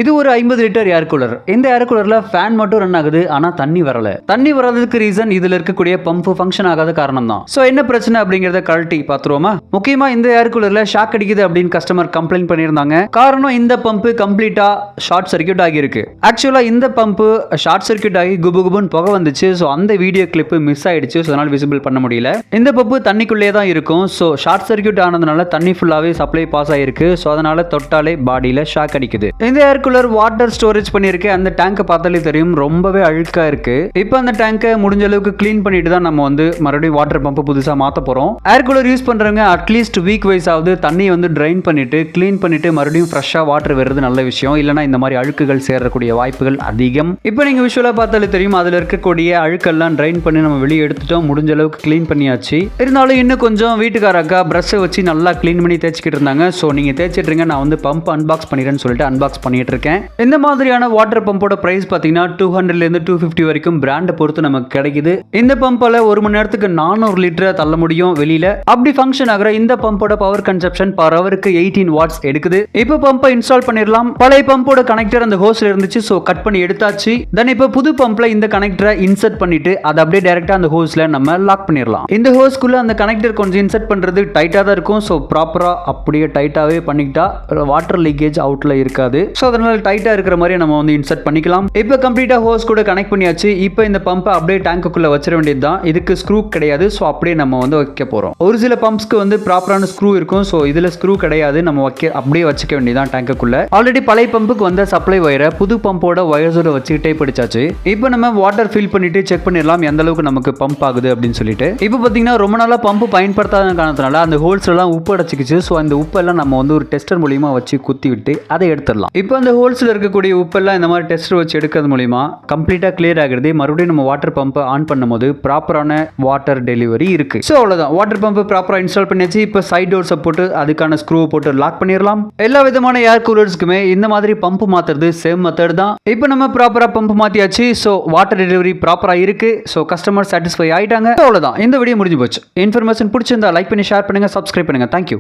இது ஒரு 50 litre air cooler. இந்த ஏர் கூலர்ல ஃபேன் மட்டும் ரன் ஆகுது, ஆனா தண்ணி வரல. தண்ணி வராததுக்கு ரீசன் இதுல இருக்கக்கூடிய பம்ப் ஃபங்க்ஷன் ஆகாத காரணம் தான். சோ என்ன பிரச்சனை அப்படிங்கறத கழட்டி பாத்துருவோமா? முக்கியமா இந்த ஏர் கூலர்ல ஷாக் அடிக்குது அப்படின்னு கஸ்டமர் கம்ப்ளைண்ட் பண்ணியிருந்தாங்க. காரணம் இந்த பம்ப் கம்ப்ளீட்டா ஷார்ட் சர்க்யூட் ஆகியிருக்கு. ஆக்சுவலா இந்த பம்ப் ஷார்ட் சர்க்யூட் ஆகி குபுகுபுன்னு புகை வந்துச்சு. சோ அந்த வீடியோ கிளிப் மிஸ் ஆயிடுச்சு. சோ அதனால விசிபிள் பண்ண முடியல. இந்த பம்ப் தண்ணிக்குள்ளே தான் இருக்கும். சோ ஷார்ட் சர்க்யூட் ஆனதுனால தண்ணி ஃபுல்லாவே சப்ளை பாஸ் ஆயிருக்கு. சோ அதனால தொட்டாலே பாடியில ஷாக் அடிக்குது. இந்த ஏர் கூலர் வாட்டர் ஸ்டோரேஜ் பண்ணிருக்கு. அந்த டேங்கை பார்த்தாலே தெரியும், ரொம்பவே அழுக்கா இருக்கு. இப்போ அந்த டேங்கை முடிஞ்ச அளவுக்கு க்ளீன் பண்ணிட்டு தான் நம்ம மறுபடியும் வாட்டர் பம்ப் புதுசா மாத்த போறோம். ஏர் கூலர் யூஸ் பண்றவங்க அட்லீஸ்ட் வீக் வைஸ் ஆகுது தண்ணி ட்ரைன் பண்ணிட்டு க்ளீன் பண்ணிட்டு மறுபடியும் ஃப்ரெஷ்ஷா வாட்டர் வருது நல்ல விஷயம். இல்லைனா இந்த மாதிரி அழுக்குகள் சேரக்கூடிய வாய்ப்புகள் அதிகம். இப்போ நீங்க விஷுவலா பார்த்தாலே தெரியும், அதுல இருக்கக்கூடிய அழுக்கெல்லாம் ட்ரைன் பண்ணி நம்ம வெளியே எடுத்துட்டோம். முடிஞ்ச அளவுக்கு க்ளீன் பண்ணியாச்சு. இருந்தாலும் இன்னும் கொஞ்சம் வீட்டுக்கார அக்கா பிரஷை வச்சு நல்லா க்ளீன் பண்ணி தேய்ச்சிக்கிட்டு இருந்தாங்க. ஸோ நீங்க தேய்ச்சிட்டு இருங்க, நான் பம்ப் அன்பாக்ஸ் பண்ணிடுறேன்னு சொல்லிட்டு அன்பாக்ஸ் பண்ணிட்டு இருக்கேன். இந்த மாதிரியான வாட்டர் பம்போட பிரைஸ் பாத்தீங்கன்னா 200 இருந்து 250 வரைக்கும் பிராண்டை பொறுத்து நமக்கு கிடைக்குது. இந்த பம்பால ஒரு மணி நேரத்துக்கு 400 லிட்டரை தள்ள முடியும் வெளியில. அப்படி ஃபங்க்ஷன் ஆகிற இந்த பம்போட பவர் கன்சப்ஷன் பர் ஹவருக்கு 18 வாட்ஸ் எடுக்குது. இப்போ பம்பை இன்ஸ்டால் பண்ணிடலாம். பழைய பம்போட கனெக்டர் அந்த ஹோஸ்ல இருந்துச்சு, ஸோ கட் பண்ணி எடுத்தாச்சு. தென் இப்போ புது பம்ப்ல இந்த கனெக்டரை இன்சர்ட் பண்ணிட்டு அதை அப்படியே டைரக்டா அந்த ஹோஸ்ல நம்ம லாக் பண்ணிடலாம். இந்த ஹோஸ்க்குள்ள அந்த கனெக்டர் கொஞ்சம் இன்சர்ட் பண்றது டைட்டா தான் இருக்கும். ஸோ ப்ராப்பரா அப்படியே டைட்டாவே பண்ணிக்கிட்டா வாட்டர் லீக்கேஜ் அவுட்ல இருக்காது. ஸோ அதனால டைட்டா இருக்கிற மாதிரி நம்ம இன்சர்ட் பண்ணிக்கலாம். இப்போ கம்ப்ளீட்டா ஹோஸ் கூட கனெக்ட் பண்ணியாச்சு. இப்போ இந்த பம்பை அப்படியே டேங்குக்குள்ள வச்சிட வேண்டியது தான். இதுக்கு ஸ்க்ரூ கிடையாது. ஸோ அப்படியே நம்ம வைக்க போறோம். ஒரு சில பம்ப்ஸ்க்கு ப்ராப்பரான ஸ்க்ரூ இருக்கும். ஸோ இதுல ஸ்க்ரூ கிடையாது. நம்ம அப்படியே வச்சுக்க வேண்டியதான் டேங்குக்குள்ள. ஆல்ரெடி பழைய பம்புக்கு சப்ளை வயரை புது பம்போட வயர்ஸோட வச்சுக்கிட்டே பிடிச்சாச்சு. இப்போ நம்ம வாட்டர் ஃபில் பண்ணிட்டு செக் பண்ணிடலாம் எந்த அளவுக்கு நமக்கு பம்ப் ஆகுது அப்படின்னு சொல்லிட்டு. இப்போ பாத்தீங்கன்னா ரொம்ப நாளா பம்ப் பயன்படுத்தாத காரணத்தினால அந்த ஹோல்ஸ்ல எல்லாம் உப்பு அடைச்சிக்கிச்சு. ஸோ அந்த உப்பெல்லாம் நம்ம ஒரு டெஸ்டர் மூலியமா வச்சு குத்தி விட்டு அதை எடுத்துடலாம். இப்போ அந்த ஹோல்ஸ்ல இருக்கக்கூடிய உப்பெல்லாம் இந்த மாதிரி டெஸ்டர் வச்சு எடுக்கிறது மூலியமா கம்ப்ளீட்டா கிளியர் ஆகுது. மறுபடியும் நம்ம வாட்டர் பம்ப் ஆன் பண்ணும்போது ப்ராப்பரான வாட்டர் டெலிவரி இருக்கு. சோ அவ்வளவுதான், வாட்டர் பம்ப் ப்ராப்பரா இன்ஸ்டால் பண்ணியாச்சு. இப்போ சைட் டோர் சப்போர்ட் அதுக்கான ஸ்க்ரூ போட்டு லாக் பண்ணிடலாம். எல்லா விதமான ஏர் கூலர்ஸ்க்குமே இந்த மாதிரி பம்ப் மாத்துறது சேம் மெத்தட் தான். இப்போ நம்ம ப்ராப்பரா பம்ப் மாத்தியாச்சு. சோ வாட்டர் டெலிவரி ப்ராப்பரா இருக்கு. சோ கஸ்டமர் சாட்டிஸ்ஃபை ஆயிட்டாங்க. அவ்வளவுதான், இந்த வீடியோ முடிஞ்சு போச்சு. இன்ஃபர்மேஷன் பிடிச்சிருந்தா லைக் பண்ணி ஷேர் பண்ணுங்க, சப்ஸ்கிரைப் பண்ணுங்க. தேங்க்யூ.